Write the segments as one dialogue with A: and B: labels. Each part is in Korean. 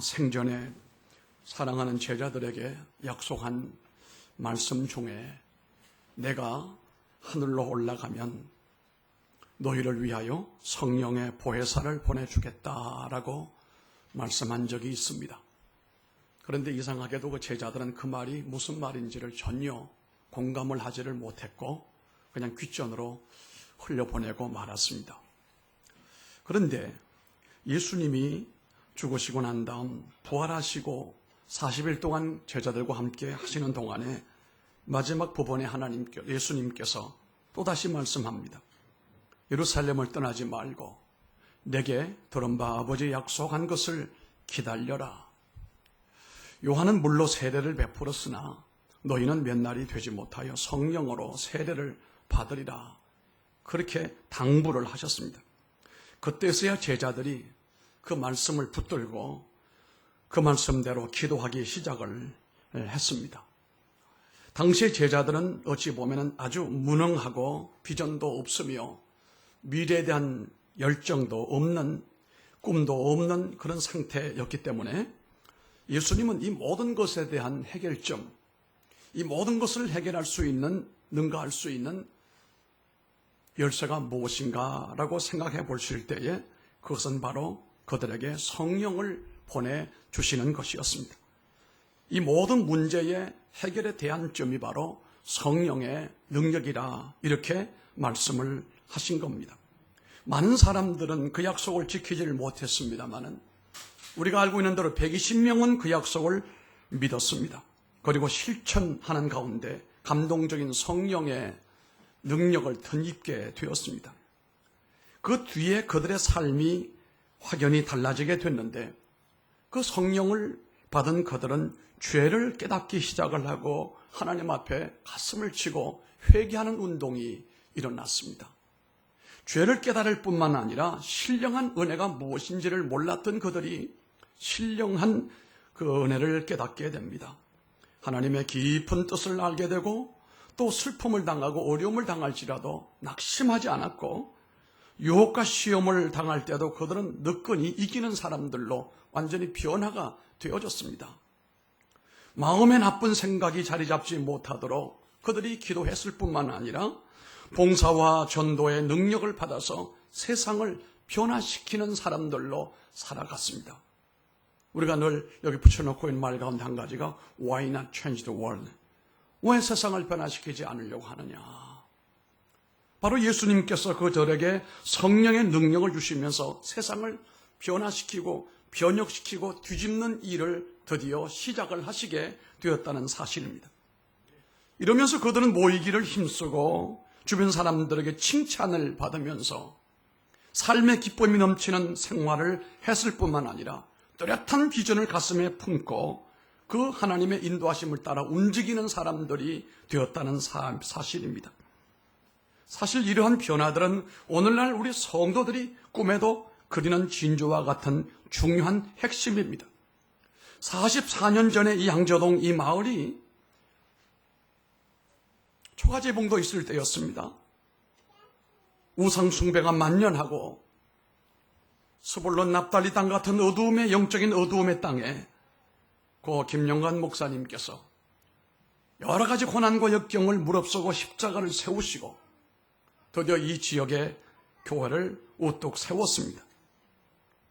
A: 생전에 사랑하는 제자들에게 약속한 말씀 중에 내가 하늘로 올라가면 너희를 위하여 성령의 보혜사를 보내주겠다라고 말씀한 적이 있습니다. 그런데 이상하게도 그 제자들은 그 말이 무슨 말인지를 전혀 공감을 하지를 못했고 그냥 귓전으로 흘려보내고 말았습니다. 그런데 예수님이 죽으시고 난 다음 부활하시고 40일 동안 제자들과 함께 하시는 동안에 마지막 부분에 예수님께서 또다시 말씀합니다. 예루살렘을 떠나지 말고 내게 들은 바 아버지 약속한 것을 기다려라. 요한은 물로 세례를 베풀었으나 너희는 몇 날이 되지 못하여 성령으로 세례를 받으리라. 그렇게 당부를 하셨습니다. 그때서야 제자들이 그 말씀을 붙들고 그 말씀대로 기도하기 시작을 했습니다. 당시의 제자들은 어찌 보면 아주 무능하고 비전도 없으며 미래에 대한 열정도 없는, 꿈도 없는 그런 상태였기 때문에 예수님은 이 모든 것에 대한 해결점, 이 모든 것을 해결할 수 있는, 능가할 수 있는 열쇠가 무엇인가라고 생각해 보실 때에 그것은 바로 그들에게 성령을 보내주시는 것이었습니다. 이 모든 문제의 해결의 대안점이 바로 성령의 능력이라 이렇게 말씀을 하신 겁니다. 많은 사람들은 그 약속을 지키지를 못했습니다마는 우리가 알고 있는 대로 120명은 그 약속을 믿었습니다. 그리고 실천하는 가운데 감동적인 성령의 능력을 덧입게 되었습니다. 그 뒤에 그들의 삶이 확연히 달라지게 됐는데 그 성령을 받은 그들은 죄를 깨닫기 시작을 하고 하나님 앞에 가슴을 치고 회개하는 운동이 일어났습니다. 죄를 깨달을 뿐만 아니라 신령한 은혜가 무엇인지를 몰랐던 그들이 신령한 그 은혜를 깨닫게 됩니다. 하나님의 깊은 뜻을 알게 되고 또 슬픔을 당하고 어려움을 당할지라도 낙심하지 않았고 유혹과 시험을 당할 때도 그들은 느끈히 이기는 사람들로 완전히 변화가 되어졌습니다. 마음에 나쁜 생각이 자리 잡지 못하도록 그들이 기도했을 뿐만 아니라 봉사와 전도의 능력을 받아서 세상을 변화시키는 사람들로 살아갔습니다. 우리가 늘 여기 붙여놓고 있는 말 가운데 한 가지가 Why not change the world? 왜 세상을 변화시키지 않으려고 하느냐? 바로 예수님께서 그들에게 성령의 능력을 주시면서 세상을 변화시키고 변혁시키고 뒤집는 일을 드디어 시작을 하시게 되었다는 사실입니다. 이러면서 그들은 모이기를 힘쓰고 주변 사람들에게 칭찬을 받으면서 삶의 기쁨이 넘치는 생활을 했을 뿐만 아니라 뚜렷한 비전을 가슴에 품고 그 하나님의 인도하심을 따라 움직이는 사람들이 되었다는 사실입니다. 사실 이러한 변화들은 오늘날 우리 성도들이 꿈에도 그리는 진주와 같은 중요한 핵심입니다. 44년 전에 이 양저동 이 마을이 초가제봉도 있을 때였습니다. 우상 숭배가 만연하고 스불론 납달리 땅 같은 어두움의 영적인 어두움의 땅에 고 김영관 목사님께서 여러 가지 고난과 역경을 무릅쓰고 십자가를 세우시고 드디어 이 지역에 교회를 우뚝 세웠습니다.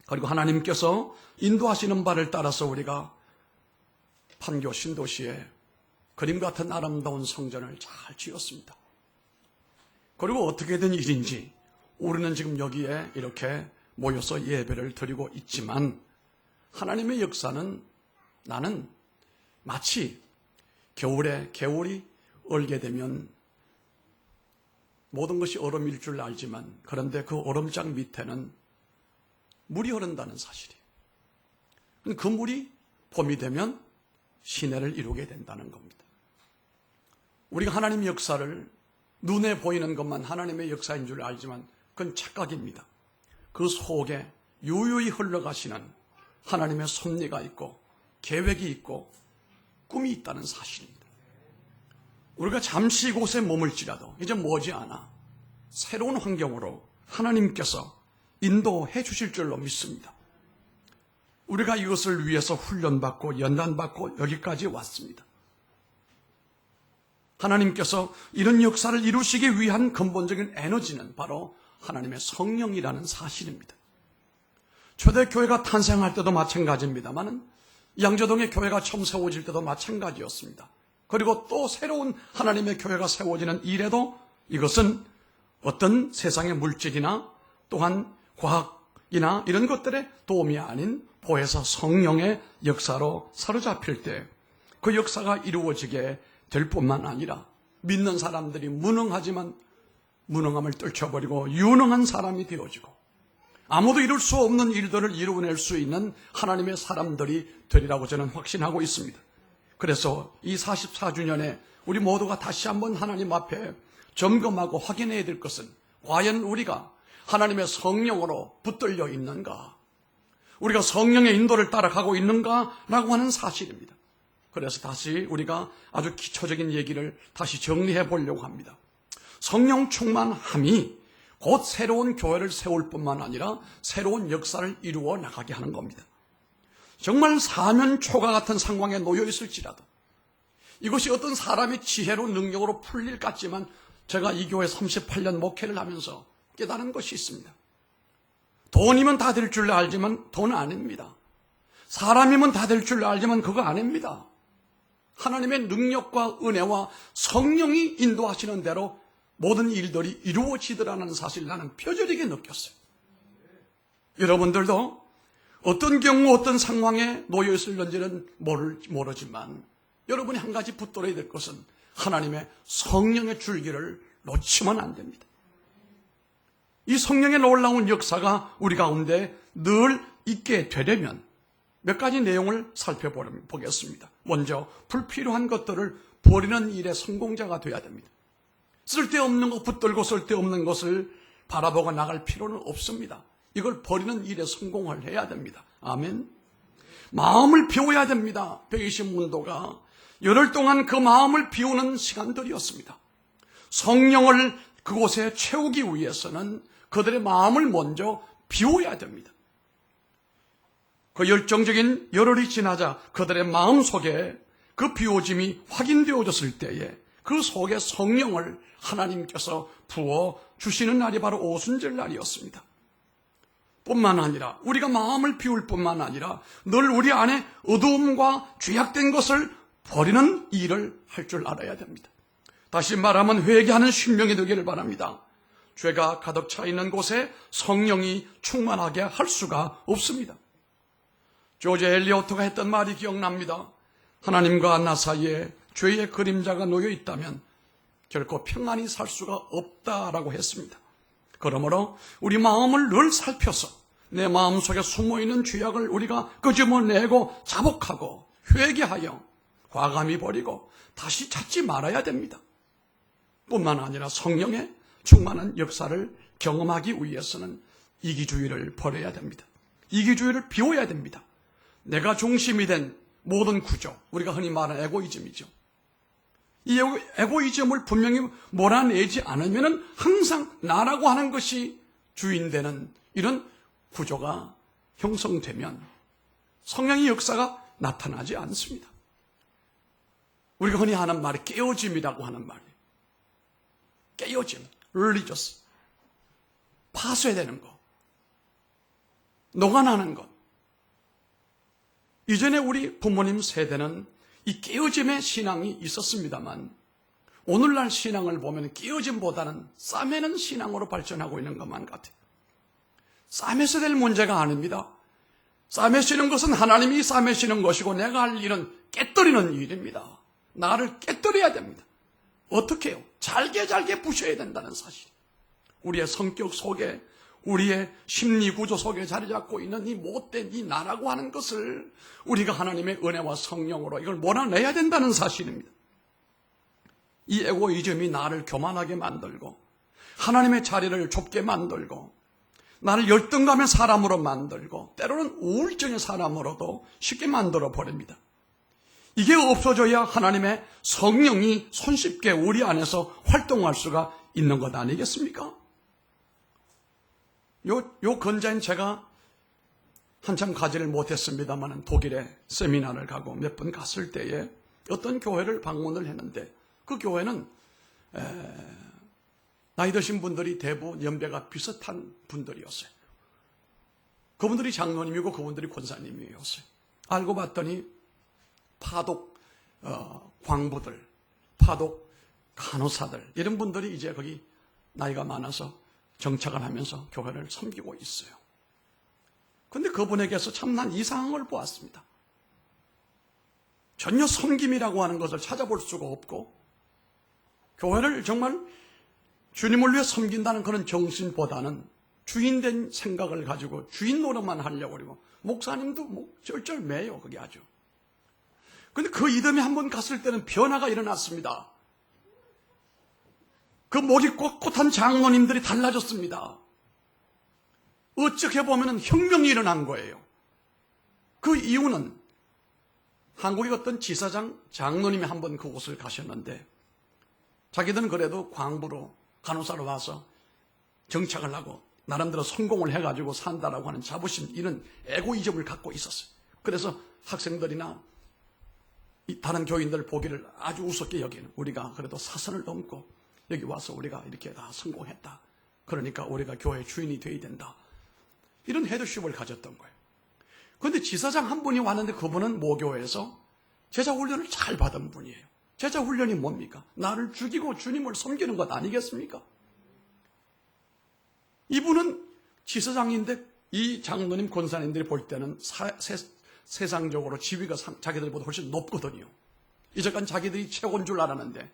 A: 그리고 하나님께서 인도하시는 바를 따라서 우리가 판교 신도시에 그림 같은 아름다운 성전을 잘 지었습니다. 그리고 어떻게 된 일인지 우리는 지금 여기에 이렇게 모여서 예배를 드리고 있지만 하나님의 역사는 나는 마치 겨울에 개울이 얼게 되면 모든 것이 얼음일 줄 알지만 그런데 그 얼음장 밑에는 물이 흐른다는 사실이에요. 그 물이 봄이 되면 시내를 이루게 된다는 겁니다. 우리가 하나님의 역사를 눈에 보이는 것만 하나님의 역사인 줄 알지만 그건 착각입니다. 그 속에 유유히 흘러가시는 하나님의 섭리가 있고 계획이 있고 꿈이 있다는 사실입니다. 우리가 잠시 이곳에 머물지라도 이제 머지않아 새로운 환경으로 하나님께서 인도해 주실 줄로 믿습니다. 우리가 이것을 위해서 훈련받고 연단받고 여기까지 왔습니다. 하나님께서 이런 역사를 이루시기 위한 근본적인 에너지는 바로 하나님의 성령이라는 사실입니다. 초대교회가 탄생할 때도 마찬가지입니다만 양재동의 교회가 처음 세워질 때도 마찬가지였습니다. 그리고 또 새로운 하나님의 교회가 세워지는 이래도 이것은 어떤 세상의 물질이나 또한 과학이나 이런 것들의 도움이 아닌 보혜사 성령의 역사로 사로잡힐 때 그 역사가 이루어지게 될 뿐만 아니라 믿는 사람들이 무능하지만 무능함을 떨쳐버리고 유능한 사람이 되어지고 아무도 이룰 수 없는 일들을 이루어낼 수 있는 하나님의 사람들이 되리라고 저는 확신하고 있습니다. 그래서 이 44주년에 우리 모두가 다시 한번 하나님 앞에 점검하고 확인해야 될 것은 과연 우리가 하나님의 성령으로 붙들려 있는가? 우리가 성령의 인도를 따라가고 있는가라고 하는 사실입니다. 그래서 다시 우리가 아주 기초적인 얘기를 다시 정리해 보려고 합니다. 성령 충만함이 곧 새로운 교회를 세울 뿐만 아니라 새로운 역사를 이루어 나가게 하는 겁니다. 정말 사면초가 같은 상황에 놓여 있을지라도 이것이 어떤 사람의 지혜로 능력으로 풀릴 것 같지만 제가 이 교회 38년 목회를 하면서 깨달은 것이 있습니다. 돈이면 다 될 줄 알지만 돈 아닙니다. 사람이면 다 될 줄 알지만 그거 아닙니다. 하나님의 능력과 은혜와 성령이 인도하시는 대로 모든 일들이 이루어지더라는 사실을 나는 표절하게 느꼈어요. 여러분들도 어떤 경우 어떤 상황에 놓여 있을는지는 모르지만 여러분이 한 가지 붙들어야 될 것은 하나님의 성령의 줄기를 놓치면 안 됩니다. 이 성령의 놀라운 역사가 우리 가운데 늘 있게 되려면 몇 가지 내용을 살펴보겠습니다. 먼저 불필요한 것들을 버리는 일에 성공자가 되어야 됩니다. 쓸데없는 것 붙들고 쓸데없는 것을 바라보고 나갈 필요는 없습니다. 이걸 버리는 일에 성공을 해야 됩니다. 아멘. 마음을 비워야 됩니다. 120문도가 열흘 동안 그 마음을 비우는 시간들이었습니다. 성령을 그곳에 채우기 위해서는 그들의 마음을 먼저 비워야 됩니다. 그 열정적인 열흘이 지나자 그들의 마음 속에 그 비워짐이 확인되어졌을 때에 그 속에 성령을 하나님께서 부어 주시는 날이 바로 오순절 날이었습니다. 뿐만 아니라 우리가 마음을 비울 뿐만 아니라 늘 우리 안에 어두움과 죄악된 것을 버리는 일을 할 줄 알아야 됩니다. 다시 말하면 회개하는 심령이 되기를 바랍니다. 죄가 가득 차 있는 곳에 성령이 충만하게 할 수가 없습니다. 조지 엘리어트가 했던 말이 기억납니다. 하나님과 나 사이에 죄의 그림자가 놓여 있다면 결코 평안히 살 수가 없다라고 했습니다. 그러므로 우리 마음을 늘 살펴서 내 마음속에 숨어있는 죄악을 우리가 끄집어내고 자복하고 회개하여 과감히 버리고 다시 찾지 말아야 됩니다. 뿐만 아니라 성령의 충만한 역사를 경험하기 위해서는 이기주의를 버려야 됩니다. 이기주의를 비워야 됩니다. 내가 중심이 된 모든 구조, 우리가 흔히 말하는 에고이즘이죠. 이 에고이즘을 분명히 몰아내지 않으면 항상 나라고 하는 것이 주인되는 이런 구조가 형성되면 성령의 역사가 나타나지 않습니다. 우리가 흔히 하는 말이 깨어짐이라고 하는 말이에요. 깨어짐, religious. 파쇄되는 것, 녹아나는 것. 이전에 우리 부모님 세대는 이 깨어짐의 신앙이 있었습니다만 오늘날 신앙을 보면 깨어짐보다는 싸매는 신앙으로 발전하고 있는 것만 같아요. 싸매서 될 문제가 아닙니다. 싸매시는 것은 하나님이 싸매시는 것이고 내가 할 일은 깨뜨리는 일입니다. 나를 깨뜨려야 됩니다. 어떻게 해요? 잘게 부셔야 된다는 사실. 우리의 성격 속에 우리의 심리 구조 속에 자리 잡고 있는 이 못된 이 나라고 하는 것을 우리가 하나님의 은혜와 성령으로 이걸 몰아내야 된다는 사실입니다. 이 에고이즘이 나를 교만하게 만들고 하나님의 자리를 좁게 만들고 나를 열등감의 사람으로 만들고 때로는 우울증의 사람으로도 쉽게 만들어 버립니다. 이게 없어져야 하나님의 성령이 손쉽게 우리 안에서 활동할 수가 있는 것 아니겠습니까? 요 근자인 제가 한참 가지를 못했습니다만 독일에 세미나를 가고 몇 번 갔을 때에 어떤 교회를 방문을 했는데 그 교회는 나이 드신 분들이 대부분 연배가 비슷한 분들이었어요. 그분들이 장로님이고 그분들이 권사님이었어요. 알고 봤더니 파독 광부들, 파독 간호사들 이런 분들이 이제 거기 나이가 많아서 정착을 하면서 교회를 섬기고 있어요. 그런데 그분에게서 참 난 이상한 걸 보았습니다. 전혀 섬김이라고 하는 것을 찾아볼 수가 없고 교회를 정말 주님을 위해 섬긴다는 그런 정신보다는 주인된 생각을 가지고 주인 노릇만 하려고 그러고 목사님도 뭐 쩔쩔매요 그게 아주. 그런데 그 이듬해 한번 갔을 때는 변화가 일어났습니다. 그 목이 꼿꼿한 장로님들이 달라졌습니다. 어떻게 보면 혁명이 일어난 거예요. 그 이유는 한국의 어떤 지사장 장로님이 한번 그곳을 가셨는데 자기들은 그래도 광부로 간호사로 와서 정착을 하고 나름대로 성공을 해가지고 산다라고 하는 자부심 이런 에고이즘을 갖고 있었어요. 그래서 학생들이나 다른 교인들 보기를 아주 우습게 여기는 우리가 그래도 사선을 넘고 여기 와서 우리가 이렇게 다 성공했다. 그러니까 우리가 교회 주인이 되어야 된다. 이런 헤드십을 가졌던 거예요. 그런데 지사장 한 분이 왔는데 그분은 모교회에서 제자 훈련을 잘 받은 분이에요. 제자 훈련이 뭡니까? 나를 죽이고 주님을 섬기는 것 아니겠습니까? 이분은 지사장인데 이 장로님 권사님들이 볼 때는 세상적으로 지위가 자기들보다 훨씬 높거든요. 이제까지 자기들이 최고인 줄 알았는데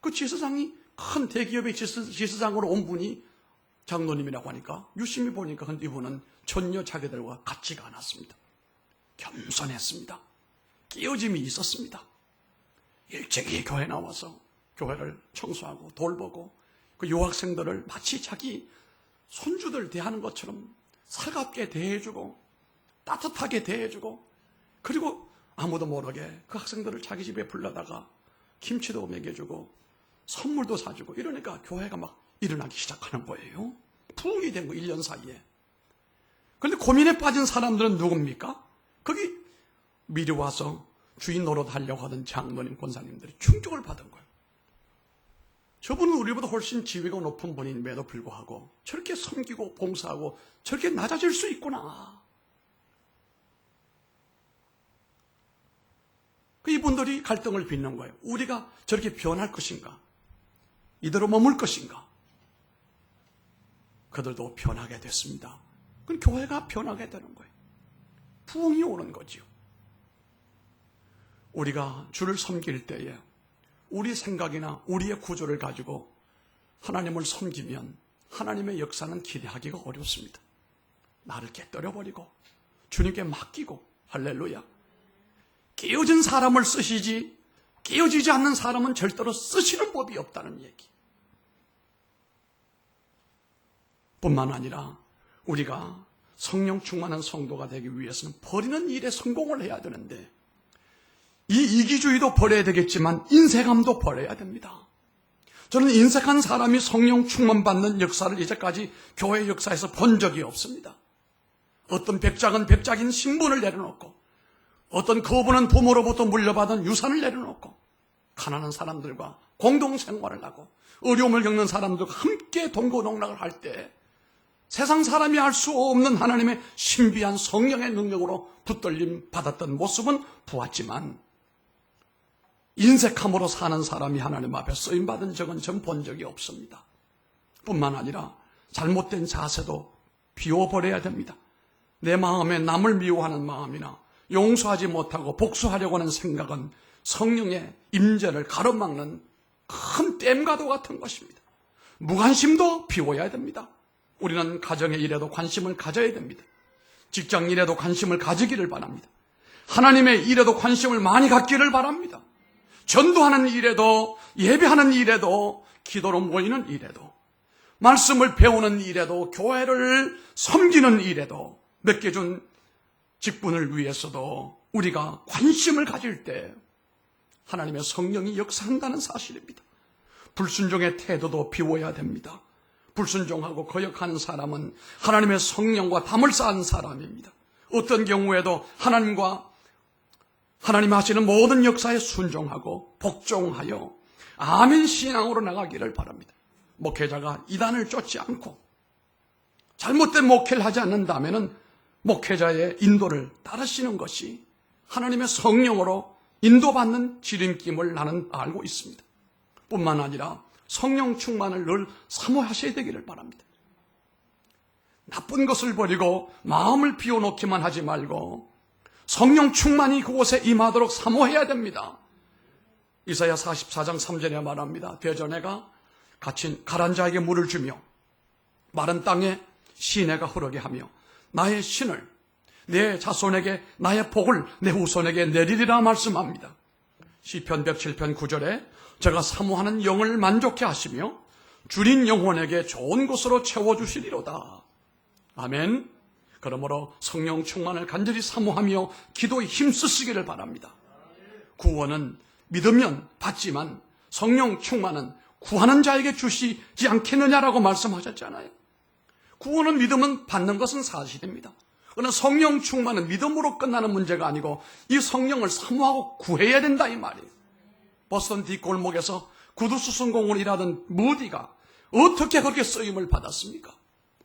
A: 그 지사장이 큰 대기업의 지사장으로 온 분이 장로님이라고 하니까 유심히 보니까 이분은 전혀 자기들과 같지가 않았습니다. 겸손했습니다. 끼어짐이 있었습니다. 일찍이 교회 나와서 교회를 청소하고 돌보고 그 유학생들을 마치 자기 손주들 대하는 것처럼 살갑게 대해주고 따뜻하게 대해주고 그리고 아무도 모르게 그 학생들을 자기 집에 불러다가 김치도 먹여주고 선물도 사주고 이러니까 교회가 막 일어나기 시작하는 거예요. 부흥이 된 거 1년 사이에. 그런데 고민에 빠진 사람들은 누굽니까? 거기 미리 와서 주인 노릇 하려고 하던 장로님 권사님들이 충격을 받은 거예요. 저분은 우리보다 훨씬 지위가 높은 분임에도 불구하고 저렇게 섬기고 봉사하고 저렇게 낮아질 수 있구나. 이분들이 갈등을 빚는 거예요. 우리가 저렇게 변할 것인가? 이대로 머물 것인가? 그들도 변하게 됐습니다. 그럼 교회가 변하게 되는 거예요. 부흥이 오는 거지요. 우리가 주를 섬길 때에 우리 생각이나 우리의 구조를 가지고 하나님을 섬기면 하나님의 역사는 기대하기가 어렵습니다. 나를 깨뜨려버리고 주님께 맡기고 할렐루야. 깨어진 사람을 쓰시지 깨어지지 않는 사람은 절대로 쓰시는 법이 없다는 얘기. 뿐만 아니라 우리가 성령 충만한 성도가 되기 위해서는 버리는 일에 성공을 해야 되는데 이 이기주의도 버려야 되겠지만 인색함도 버려야 됩니다. 저는 인색한 사람이 성령 충만받는 역사를 이제까지 교회 역사에서 본 적이 없습니다. 어떤 백작은 백작인 신분을 내려놓고 어떤 거부는 부모로부터 물려받은 유산을 내려놓고 가난한 사람들과 공동생활을 하고 어려움을 겪는 사람들과 함께 동고동락을 할 때 세상 사람이 할 수 없는 하나님의 신비한 성령의 능력으로 붙들림 받았던 모습은 보았지만 인색함으로 사는 사람이 하나님 앞에 쓰임받은 적은 전 본 적이 없습니다. 뿐만 아니라 잘못된 자세도 비워버려야 됩니다. 내 마음에 남을 미워하는 마음이나 용서하지 못하고 복수하려고 하는 생각은 성령의 임재를 가로막는 큰 댐과도 같은 것입니다. 무관심도 비워야 됩니다. 우리는 가정의 일에도 관심을 가져야 됩니다. 직장 일에도 관심을 가지기를 바랍니다. 하나님의 일에도 관심을 많이 갖기를 바랍니다. 전도하는 일에도 예배하는 일에도 기도로 모이는 일에도 말씀을 배우는 일에도 교회를 섬기는 일에도 맡겨준 직분을 위해서도 우리가 관심을 가질 때 하나님의 성령이 역사한다는 사실입니다. 불순종의 태도도 비워야 됩니다. 불순종하고 거역하는 사람은 하나님의 성령과 담을 쌓은 사람입니다. 어떤 경우에도 하나님 하시는 모든 역사에 순종하고 복종하여 아멘 신앙으로 나가기를 바랍니다. 목회자가 이단을 쫓지 않고 잘못된 목회를 하지 않는다면 목회자의 인도를 따르시는 것이 하나님의 성령으로 인도받는 지름길임을 나는 알고 있습니다. 뿐만 아니라 성령 충만을 늘 사모하셔야 되기를 바랍니다. 나쁜 것을 버리고 마음을 비워놓기만 하지 말고 성령 충만이 그곳에 임하도록 사모해야 됩니다. 이사야 44장 3절에 말합니다. 대전해가 갇힌 가란 자에게 물을 주며 마른 땅에 시내가 흐르게 하며 나의 신을 내 자손에게 나의 복을 내 후손에게 내리리라 말씀합니다. 시편 107편 9절에 제가 사모하는 영을 만족해 하시며 줄인 영혼에게 좋은 것으로 채워주시리로다. 아멘. 그러므로 성령 충만을 간절히 사모하며 기도에 힘쓰시기를 바랍니다. 구원은 믿으면 받지만 성령 충만은 구하는 자에게 주시지 않겠느냐라고 말씀하셨잖아요. 구원은 믿으면 받는 것은 사실입니다. 그러나 성령 충만은 믿음으로 끝나는 문제가 아니고 이 성령을 사모하고 구해야 된다 이 말이에요. 버스턴 뒷골목에서 구두수선공으로 일하던 무디가 어떻게 그렇게 쓰임을 받았습니까?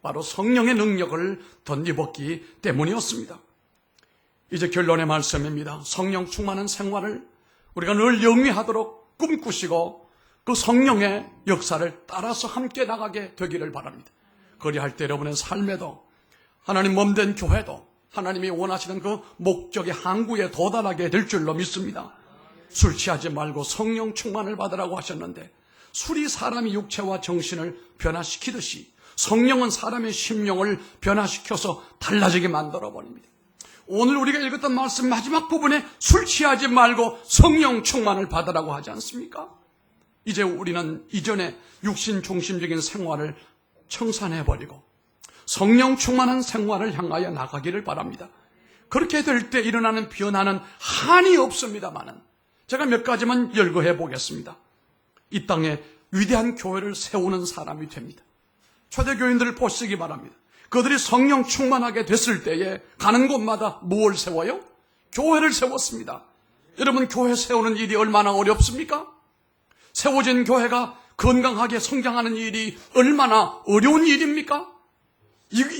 A: 바로 성령의 능력을 덧입었기 때문이었습니다. 이제 결론의 말씀입니다. 성령 충만한 생활을 우리가 늘 영위하도록 꿈꾸시고 그 성령의 역사를 따라서 함께 나가게 되기를 바랍니다. 그리할 때 여러분의 삶에도 하나님 몸된 교회도 하나님이 원하시는 그 목적의 항구에 도달하게 될 줄로 믿습니다. 술 취하지 말고 성령 충만을 받으라고 하셨는데 술이 사람의 육체와 정신을 변화시키듯이 성령은 사람의 심령을 변화시켜서 달라지게 만들어버립니다. 오늘 우리가 읽었던 말씀 마지막 부분에 술 취하지 말고 성령 충만을 받으라고 하지 않습니까? 이제 우리는 이전에 육신 중심적인 생활을 청산해버리고 성령 충만한 생활을 향하여 나가기를 바랍니다. 그렇게 될 때 일어나는 변화는 한이 없습니다만은 제가 몇 가지만 열거해 보겠습니다. 이 땅에 위대한 교회를 세우는 사람이 됩니다. 초대교인들을 보시기 바랍니다. 그들이 성령 충만하게 됐을 때에 가는 곳마다 무엇을 세워요? 교회를 세웠습니다. 여러분, 교회 세우는 일이 얼마나 어렵습니까? 세워진 교회가 건강하게 성장하는 일이 얼마나 어려운 일입니까?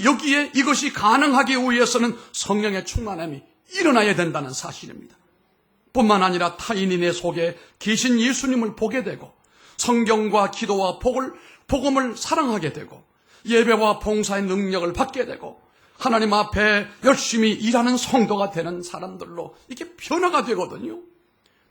A: 여기에 이것이 가능하기 위해서는 성령의 충만함이 일어나야 된다는 사실입니다. 뿐만 아니라 타인이 내 속에 계신 예수님을 보게 되고 성경과 기도와 복음을 사랑하게 되고 예배와 봉사의 능력을 받게 되고 하나님 앞에 열심히 일하는 성도가 되는 사람들로 이렇게 변화가 되거든요.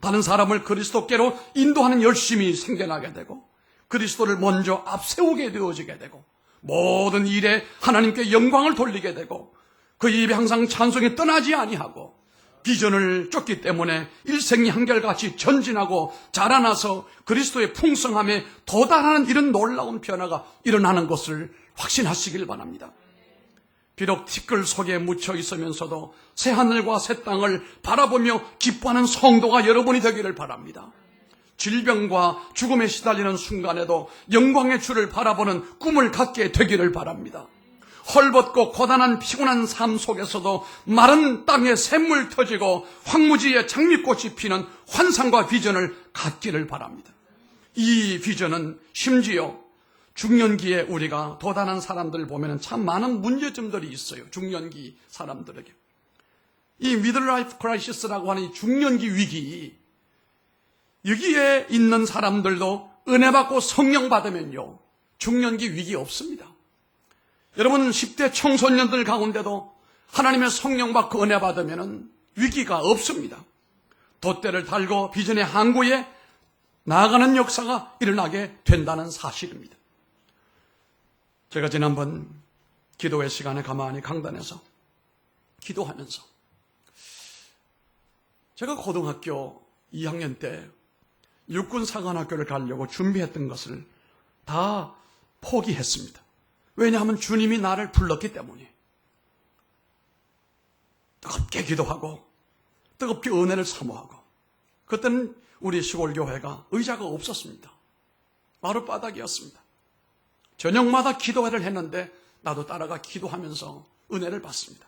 A: 다른 사람을 그리스도께로 인도하는 열심이 생겨나게 되고 그리스도를 먼저 앞세우게 되어지게 되고 모든 일에 하나님께 영광을 돌리게 되고 그 입에 항상 찬송이 떠나지 아니하고 비전을 쫓기 때문에 일생이 한결같이 전진하고 자라나서 그리스도의 풍성함에 도달하는 이런 놀라운 변화가 일어나는 것을 확신하시길 바랍니다. 비록 티끌 속에 묻혀 있으면서도 새하늘과 새 땅을 바라보며 기뻐하는 성도가 여러분이 되기를 바랍니다. 질병과 죽음에 시달리는 순간에도 영광의 주를 바라보는 꿈을 갖게 되기를 바랍니다. 헐벗고 고단한 피곤한 삶 속에서도 마른 땅에 샘물 터지고 황무지에 장미꽃이 피는 환상과 비전을 갖기를 바랍니다. 이 비전은 심지어 중년기에 우리가 도달한 사람들을 보면 참 많은 문제점들이 있어요. 중년기 사람들에게. 이 미들라이프 크라이시스라고 하는 이 중년기 위기, 여기에 있는 사람들도 은혜 받고 성령 받으면요 중년기 위기 없습니다. 여러분 10대 청소년들 가운데도 하나님의 성령 받고 은혜 받으면 위기가 없습니다. 돛대를 달고 비전의 항구에 나아가는 역사가 일어나게 된다는 사실입니다. 제가 지난번 기도회 시간에 가만히 강단에서 기도하면서 제가 고등학교 2학년 때 육군사관학교를 가려고 준비했던 것을 다 포기했습니다. 왜냐하면 주님이 나를 불렀기 때문에. 뜨겁게 기도하고 뜨겁게 은혜를 사모하고 그때는 우리 시골교회가 의자가 없었습니다. 마룻바닥이었습니다. 저녁마다 기도회를 했는데 나도 따라가 기도하면서 은혜를 받습니다.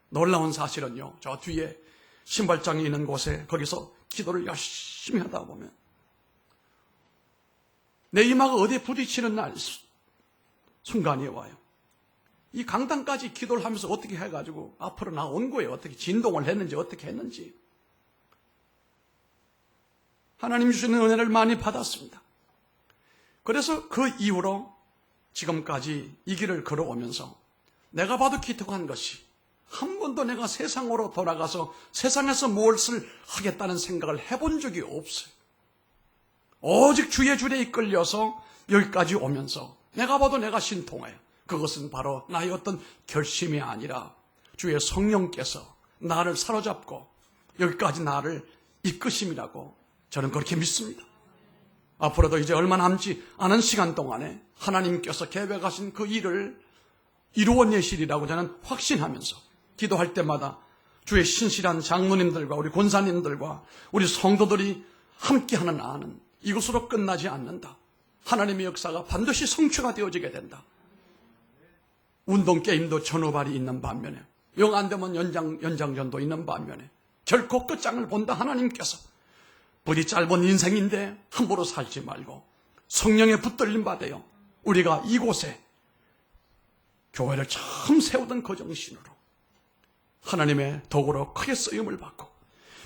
A: 놀라운 사실은요, 저 뒤에 신발장이 있는 곳에 거기서 기도를 열심히 하다 보면 내 이마가 어디에 부딪히는 순간이 와요. 이 강당까지 기도를 하면서 어떻게 해가지고 앞으로 나온 거예요. 어떻게 진동을 했는지 어떻게 했는지. 하나님 주시는 은혜를 많이 받았습니다. 그래서 그 이후로 지금까지 이 길을 걸어오면서 내가 봐도 기특한 것이 한 번도 내가 세상으로 돌아가서 세상에서 무엇을 하겠다는 생각을 해본 적이 없어요. 오직 주의 줄에 이끌려서 여기까지 오면서 내가 봐도 내가 신통해요. 그것은 바로 나의 어떤 결심이 아니라 주의 성령께서 나를 사로잡고 여기까지 나를 이끄심이라고 저는 그렇게 믿습니다. 앞으로도 이제 얼마 남지 않은 시간 동안에 하나님께서 계획하신 그 일을 이루어내시리라고 저는 확신하면서 기도할 때마다 주의 신실한 장로님들과 우리 권사님들과 우리 성도들이 함께하는 안은 이것으로 끝나지 않는다. 하나님의 역사가 반드시 성취가 되어지게 된다. 운동 게임도 전후발이 있는 반면에 영 안 되면 연장전도 있는 반면에 결코 끝장을 본다. 하나님께서 부디 짧은 인생인데 함부로 살지 말고 성령에 붙들림 받아요. 우리가 이곳에 교회를 처음 세우던 그 정신으로 하나님의 도구로 크게 쓰임을 받고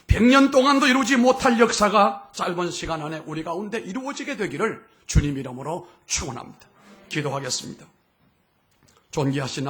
A: 100년 동안도 이루지 못할 역사가 짧은 시간 안에 우리 가운데 이루어지게 되기를 주님 이름으로 축원합니다. 기도하겠습니다. 존귀하신